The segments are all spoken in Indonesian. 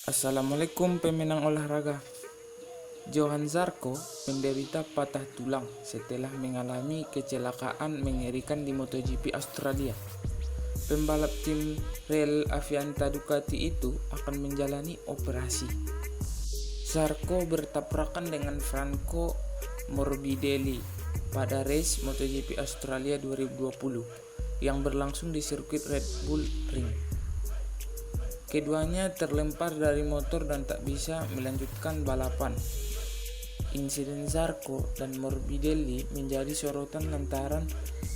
Assalamualaikum pemenang olahraga. Johan Zarco menderita patah tulang setelah mengalami kecelakaan mengerikan di MotoGP Australia. Pembalap tim Rel Avianca Ducati itu akan menjalani operasi. Zarco bertabrakan dengan Franco Morbidelli pada race MotoGP Australia 2020 yang berlangsung di sirkuit Red Bull Ring. Keduanya terlempar dari motor dan tak bisa melanjutkan balapan. Insiden Zarco dan Morbidelli menjadi sorotan lantaran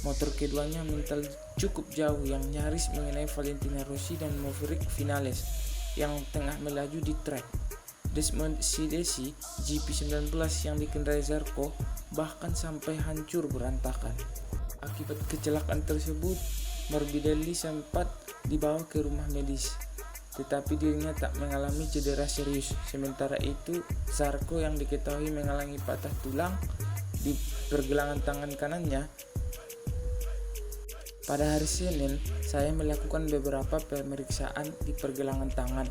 motor keduanya mental cukup jauh yang nyaris mengenai Valentino Rossi dan Maverick Vinales yang tengah melaju di trek. Desmoside GP19 yang dikendarai Zarco bahkan sampai hancur berantakan. Akibat kecelakaan tersebut, Morbidelli sempat dibawa ke rumah medis, tetapi dirinya tak mengalami cedera serius. Sementara itu, Zarco yang diketahui mengalami patah tulang di pergelangan tangan kanannya. Pada hari Senin, saya melakukan beberapa pemeriksaan di pergelangan tangan,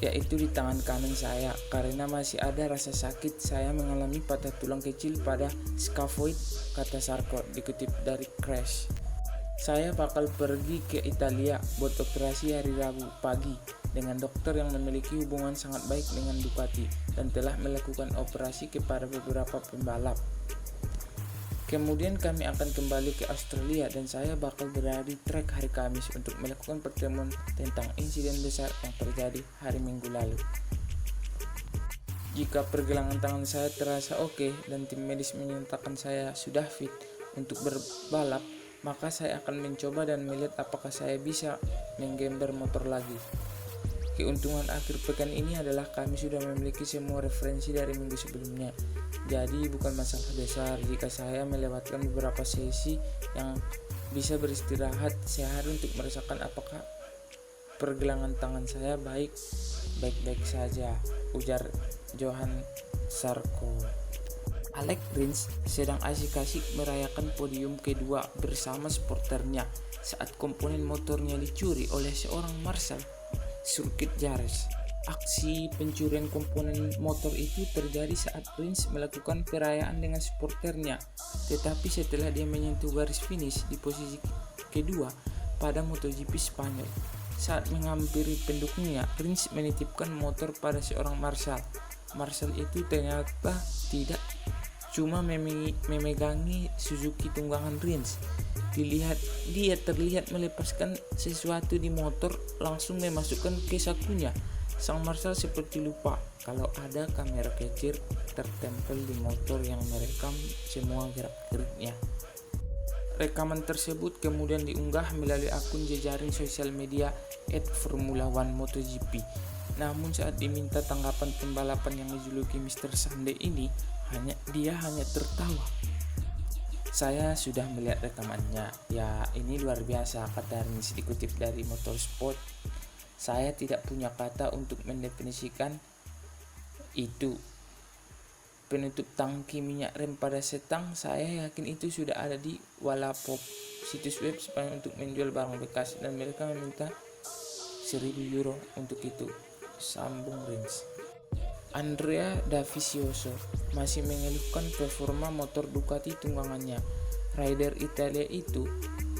yaitu di tangan kanan saya. Karena masih ada rasa sakit, saya mengalami patah tulang kecil pada scaphoid, kata Zarco, dikutip dari Crash. Saya bakal pergi ke Italia buat operasi hari Rabu pagi dengan dokter yang memiliki hubungan sangat baik dengan Ducati dan telah melakukan operasi kepada beberapa pembalap. Kemudian kami akan kembali ke Australia dan saya bakal berada di trek hari Kamis untuk melakukan pertemuan tentang insiden besar yang terjadi hari Minggu lalu. Jika pergelangan tangan saya terasa oke dan tim medis menyatakan saya sudah fit untuk berbalap, maka saya akan mencoba dan melihat apakah saya bisa menggember motor lagi. Keuntungan akhir pekan ini adalah kami sudah memiliki semua referensi dari minggu sebelumnya. Jadi bukan masalah besar jika saya melewatkan beberapa sesi yang bisa beristirahat sehari untuk merasakan apakah pergelangan tangan saya baik-baik saja, ujar Johan Zarco. Alex Rins sedang asik-asik merayakan podium kedua bersama supporternya saat komponen motornya dicuri oleh seorang marshal sirkuit Jerez. Aksi pencurian komponen motor itu terjadi saat Rins melakukan perayaan dengan supporternya, tetapi setelah dia menyentuh garis finish di posisi kedua pada MotoGP Spanyol. Saat menghampiri pendukungnya, Rins menitipkan motor pada seorang marshal. Marshal itu ternyata tidak cuma memegangi Suzuki tunggangan Rins. Dia terlihat melepaskan sesuatu di motor langsung memasukkan ke sakunya. Sang marshal seperti lupa kalau ada kamera kecil tertempel di motor yang merekam semua gerak-geriknya. Rekaman tersebut kemudian diunggah melalui akun jejaring sosial media @Formula1 MotoGP. Namun saat diminta tanggapan pembalapan yang dijuluki Mr. Sunday ini, dia hanya tertawa. Saya sudah melihat rekamannya. Ya, ini luar biasa, kata Rins dikutip dari Motorsport. Saya tidak punya kata untuk mendefinisikan itu. Penutup tangki minyak rem pada setang, saya yakin itu sudah ada di Wallapop, situs web Spanyol untuk menjual barang bekas, dan mereka meminta 1.000 euro untuk itu, sambung Rins. Andrea Dovizioso masih mengeluhkan performa motor Ducati tunggangannya. Rider Italia itu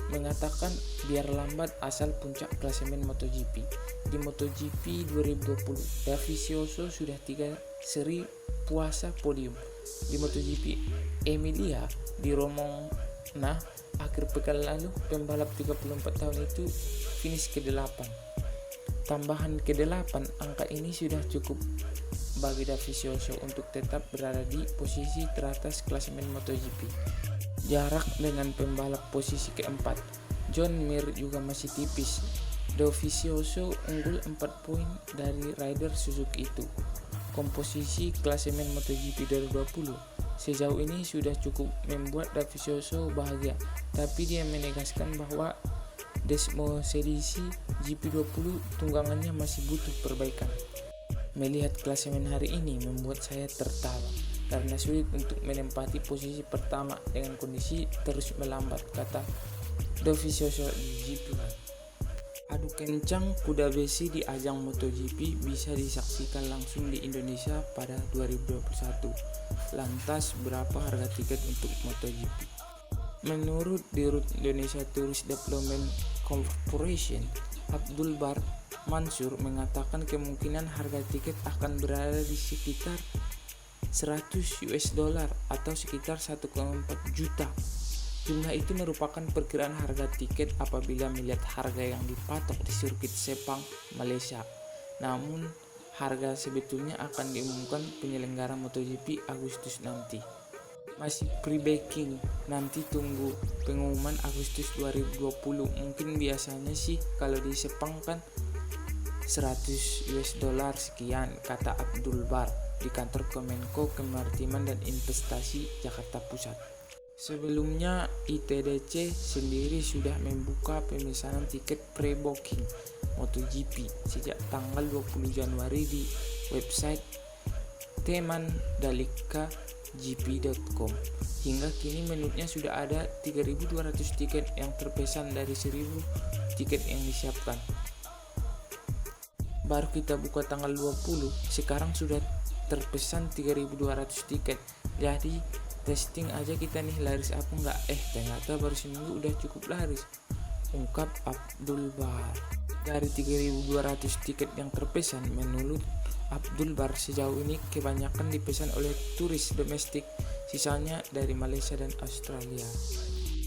mengatakan biar lambat asal puncak klasemen MotoGP. Di MotoGP 2020, Dovizioso sudah 3 seri puasa podium. Di MotoGP Emilia di Romagna akhir pekan lalu, pembalap 34 tahun itu finish ke-8. Tambahan ke-8, angka ini sudah cukup bagi Dovizioso untuk tetap berada di posisi teratas klasemen MotoGP. Jarak dengan pembalap posisi keempat, John Mir, juga masih tipis. Dovizioso unggul 4 poin dari rider Suzuki itu. Komposisi klasemen MotoGP 2020 sejauh ini sudah cukup membuat Dovizioso bahagia, tapi dia menegaskan bahwa Desmoside GP20 tunggangannya masih butuh perbaikan. Melihat klasemen hari ini membuat saya tertawa karena sulit untuk menempati posisi pertama dengan kondisi terus melambat, kata Dovizioso di GP1. Adu kencang kuda besi di ajang MotoGP bisa disaksikan langsung di Indonesia pada 2021. Lantas, berapa harga tiket untuk MotoGP? Menurut Dirut Indonesia Tourist Development Corporation, Abdul Bar Mansur mengatakan kemungkinan harga tiket akan berada di sekitar 100 US dollar atau sekitar 1,4 juta. Jumlah itu merupakan perkiraan harga tiket apabila melihat harga yang dipatok di sirkuit Sepang, Malaysia. Namun, harga sebetulnya akan diumumkan penyelenggara MotoGP Agustus nanti. Masih pre-booking, nanti tunggu pengumuman Agustus 2020. Mungkin biasanya sih kalau di Sepang kan 100 US dollar sekian, kata Abdul Bar di kantor Kemenko Kemaritiman dan Investasi Jakarta Pusat. Sebelumnya, ITDC sendiri sudah membuka pemesanan tiket pre-booking MotoGP sejak tanggal 20 Januari di website temandalika.gp.com. Hingga kini menurutnya sudah ada 3.200 tiket yang terpesan dari 1.000 tiket yang disiapkan. Baru kita buka tanggal 20, sekarang sudah terpesan 3.200 tiket. Jadi testing aja kita nih laris apa enggak. Ternyata baru seminggu udah cukup laris, ungkap Abdul Bar. Dari 3.200 tiket yang terpesan, menurut Abdul Bar sejauh ini kebanyakan dipesan oleh turis domestik, sisanya dari Malaysia dan Australia.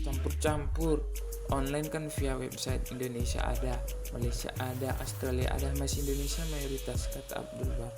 Campur-campur, online kan via website Indonesia ada, Malaysia ada, Australia ada, masih Indonesia mayoritas, kata Abdul Bar.